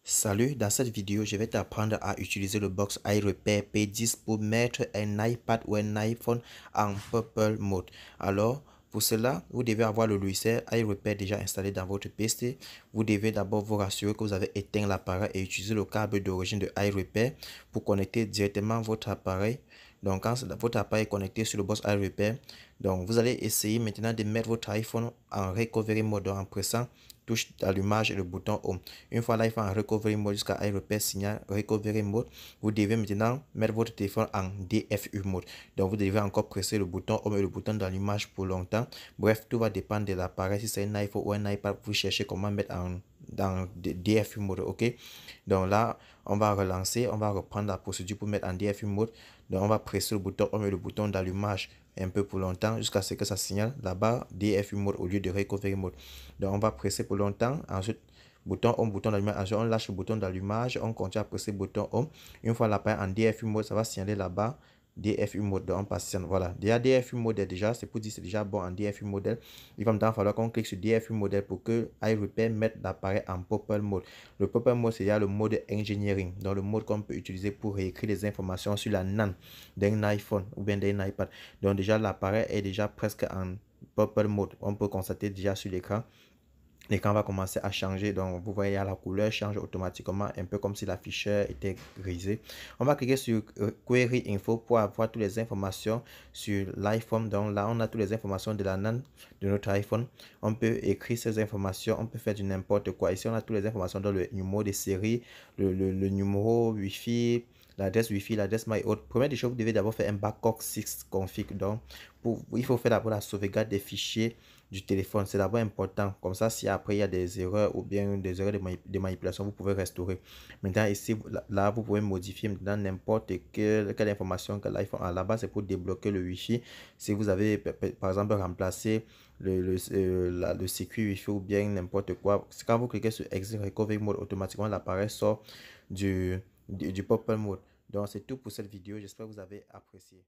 Salut, dans cette vidéo, je vais t'apprendre à utiliser le box iRepair P10 pour mettre un iPad ou un iPhone en Purple Mode. Alors, pour cela, vous devez avoir le logiciel iRepair déjà installé dans votre PC. Vous devez d'abord vous rassurer que vous avez éteint l'appareil et utiliser le câble d'origine de iRepair pour connecter directement votre appareil. Donc, quand votre appareil est connecté sur le box iRepair, donc vous allez essayer maintenant de mettre votre iPhone en Recovery Mode en pressant touche d'allumage et le bouton Home. Une fois l'iPhone en Recovery Mode jusqu'à iRepair signal Recovery Mode, vous devez maintenant mettre votre téléphone en DFU Mode. Donc vous devez encore presser le bouton Home et le bouton d'allumage pour longtemps. Bref, tout va dépendre de l'appareil. Si c'est un iPhone ou un iPad, vous cherchez comment mettre dans DFU Mode, ok. Donc là, on va relancer, on va reprendre la procédure pour mettre en DFU Mode. Donc on va presser le bouton Home et le bouton d'allumage un peu pour longtemps jusqu'à ce que ça signale la barre DFU Mode au lieu de Recovery Mode. Donc on va presser pour longtemps, ensuite bouton Home, bouton d'allumage, ensuite on lâche le bouton d'allumage, on continue à presser le bouton Home. Une fois l'appareil en DFU Mode, ça va signaler la barre DFU Mode. Donc on patiente, voilà. Déjà DFU Model, déjà c'est pour dire c'est déjà bon en DFU Model. Il va maintenant falloir qu'on clique sur DFU Model pour que iRepair mette l'appareil en Purple Mode. Le Purple Mode, c'est déjà le mode engineering, donc le mode qu'on peut utiliser pour réécrire les informations sur la NAND d'un iPhone ou bien d'un iPad. Donc déjà l'appareil est déjà presque en Purple Mode. On peut constater déjà sur l'écran. L'écran va commencer à changer, donc vous voyez la couleur change automatiquement, un peu comme si l'afficheur était grisé. On va cliquer sur Query Info pour avoir toutes les informations sur l'iPhone. Donc là, on a toutes les informations de la NAND de notre iPhone. On peut écrire ces informations, on peut faire du n'importe quoi. Ici, on a toutes les informations dans le numéro de série, le numéro Wi-Fi, l'adresse Wi-Fi, l'adresse MyHot. Première des choses, vous devez d'abord faire un backup 6 config. Donc, il faut faire d'abord la sauvegarde des fichiers du téléphone. C'est d'abord important. Comme ça, si après il y a des erreurs ou bien des erreurs de manipulation, vous pouvez restaurer. Maintenant, ici, là, vous pouvez modifier maintenant n'importe quelle information que l'iPhone a. Là-bas, c'est pour débloquer le Wi-Fi. Si vous avez, par exemple, remplacé le circuit Wi-Fi ou bien n'importe quoi, quand vous cliquez sur Exit Recovery Mode, automatiquement, l'appareil sort du Purple Mode. Donc, c'est tout pour cette vidéo. J'espère que vous avez apprécié.